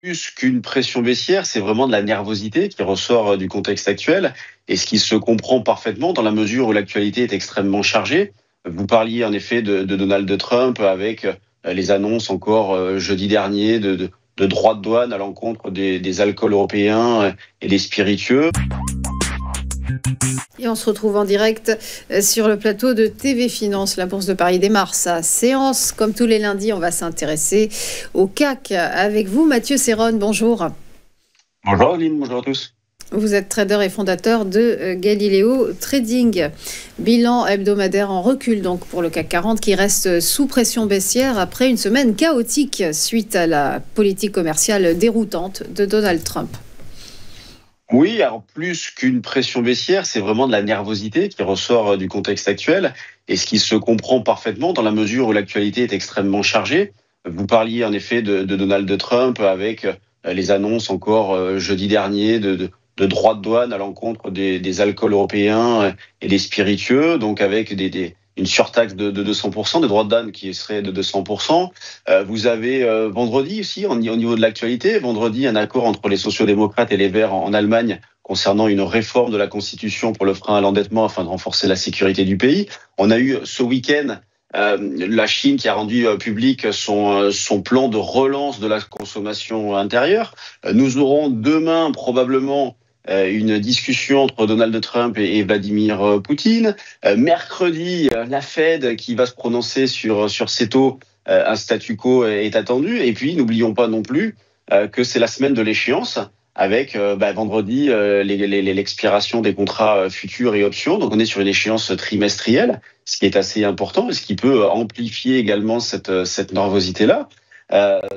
Plus qu'une pression baissière, c'est vraiment de la nervosité qui ressort du contexte actuel et ce qui se comprend parfaitement dans la mesure où l'actualité est extrêmement chargée. Vous parliez en effet de Donald Trump avec les annonces encore jeudi dernier de droits de douane à l'encontre des alcools européens et des spiritueux. Et on se retrouve en direct sur le plateau de TV Finance. La Bourse de Paris démarre sa séance. Comme tous les lundis, on va s'intéresser au CAC avec vous. Mathieu Serron, bonjour. Bonjour Adeline, bonjour à tous. Vous êtes trader et fondateur de Galileo Trading. Bilan hebdomadaire en recul donc pour le CAC 40 qui reste sous pression baissière après une semaine chaotique suite à la politique commerciale déroutante de Donald Trump. Oui, alors plus qu'une pression baissière, c'est vraiment de la nervosité qui ressort du contexte actuel et ce qui se comprend parfaitement dans la mesure où l'actualité est extrêmement chargée. Vous parliez en effet de Donald Trump avec les annonces encore jeudi dernier de droits de douane à l'encontre des alcools européens et des spiritueux, donc avec une surtaxe de 200%, des droits de douane qui seraient de 200%. Vous avez vendredi aussi, au niveau de l'actualité, vendredi, un accord entre les sociaux-démocrates et les Verts en Allemagne concernant une réforme de la Constitution pour le frein à l'endettement afin de renforcer la sécurité du pays. On a eu ce week-end la Chine qui a rendu public son plan de relance de la consommation intérieure. Nous aurons demain probablement une discussion entre Donald Trump et Vladimir Poutine. Mercredi, la Fed qui va se prononcer sur ces taux, un statu quo est attendu. Et puis, n'oublions pas non plus que c'est la semaine de l'échéance avec vendredi l'expiration des contrats futurs et options. Donc, on est sur une échéance trimestrielle, ce qui est assez important et ce qui peut amplifier également cette nervosité-là.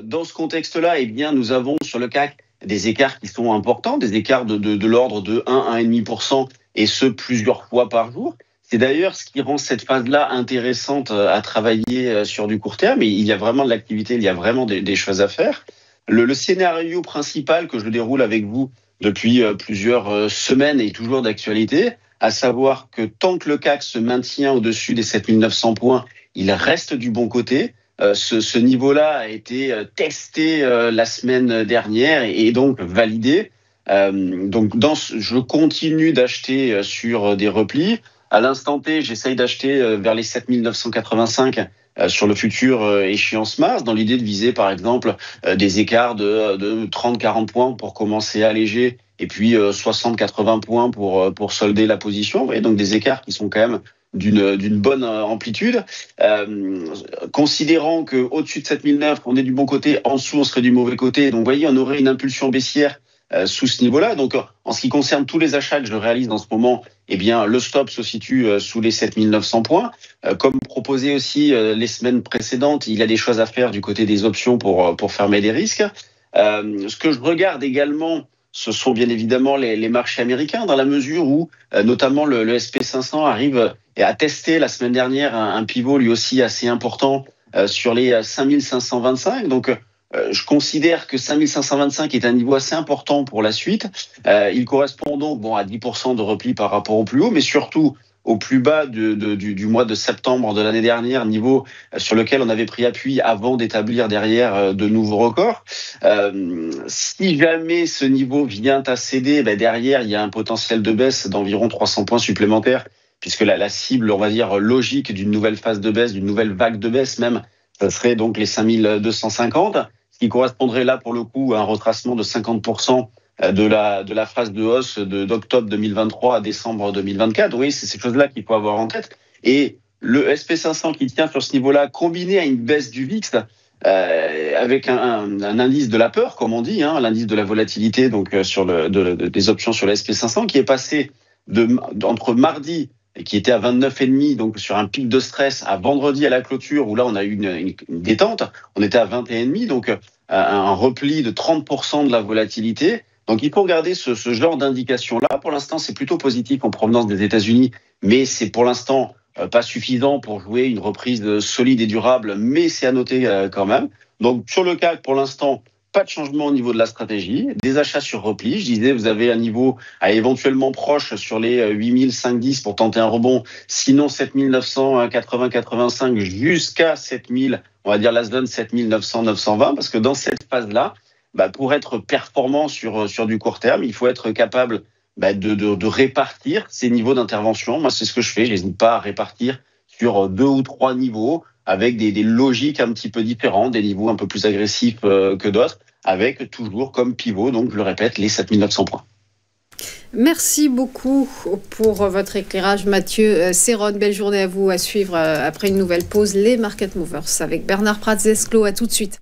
Dans ce contexte-là, eh bien, nous avons sur le CAC des écarts qui sont importants, des écarts de l'ordre de 1,5%, et ce, plusieurs fois par jour. C'est d'ailleurs ce qui rend cette phase-là intéressante à travailler sur du court terme. Et il y a vraiment de l'activité, il y a vraiment des choses à faire. Le scénario principal que je déroule avec vous depuis plusieurs semaines est toujours d'actualité, à savoir que tant que le CAC se maintient au-dessus des 7900 points, il reste du bon côté. Ce niveau-là a été testé la semaine dernière et donc validé. Je continue d'acheter sur des replis. À l'instant T, j'essaye d'acheter vers les 7985 sur le futur échéance mars, dans l'idée de viser par exemple des écarts de 30-40 points pour commencer à alléger et puis 60-80 points pour solder la position. Vous voyez, donc des écarts qui sont quand même d'une bonne amplitude. Considérant qu'au-dessus de 7009, on est du bon côté, en dessous, on serait du mauvais côté. Donc, vous voyez, on aurait une impulsion baissière sous ce niveau-là. Donc, en ce qui concerne tous les achats que je réalise dans ce moment, eh bien, le stop se situe sous les 7900 points. Comme proposé aussi les semaines précédentes, il y a des choses à faire du côté des options pour fermer des risques. Ce que je regarde également, ce sont bien évidemment les marchés américains, dans la mesure où notamment le SP500 arrive et a testé la semaine dernière un pivot lui aussi assez important sur les 5525. Donc je considère que 5525 est un niveau assez important pour la suite. Il correspond donc à 10% de repli par rapport au plus haut, mais surtout au plus bas du mois de septembre de l'année dernière, niveau sur lequel on avait pris appui avant d'établir derrière de nouveaux records. Si jamais ce niveau vient à céder, derrière, il y a un potentiel de baisse d'environ 300 points supplémentaires, puisque la cible, on va dire, logique d'une nouvelle phase de baisse, d'une nouvelle vague de baisse même, ça serait donc les 5250, ce qui correspondrait là, pour le coup, à un retracement de 50% de la phase de hausse d'octobre 2023 à décembre 2024. Oui, c'est ces choses-là qu'il faut avoir en tête. Et le SP500 qui tient sur ce niveau-là, combiné à une baisse du VIX, avec un indice de la peur, comme on dit, l'indice de la volatilité, donc sur des options sur le SP500, qui est passé entre mardi, qui était à 29,5, donc sur un pic de stress, à vendredi à la clôture, où là on a eu une détente, on était à 21,5, donc un repli de 30% de la volatilité. Donc il faut regarder ce genre d'indication-là. Pour l'instant, c'est plutôt positif en provenance des États-Unis, mais c'est pour l'instant pas suffisant pour jouer une reprise solide et durable, mais c'est à noter quand même. Donc sur le CAC, pour l'instant, pas de changement au niveau de la stratégie, des achats sur repli. Je disais, vous avez un niveau à éventuellement proche sur les 8510 pour tenter un rebond, sinon 7980-85 jusqu'à 7000, on va dire la zone 7900-920, parce que dans cette phase-là, pour être performant sur du court terme, il faut être capable de répartir ces niveaux d'intervention. Moi, c'est ce que je fais. Je n'hésite pas à répartir sur 2 ou 3 niveaux avec des logiques un petit peu différentes, des niveaux un peu plus agressifs que d'autres, avec toujours comme pivot, donc je le répète, les 7900 points. Merci beaucoup pour votre éclairage, Mathieu Serron. Belle journée à vous, à suivre après une nouvelle pause, les Market Movers avec Bernard Pratzesclos. À tout de suite.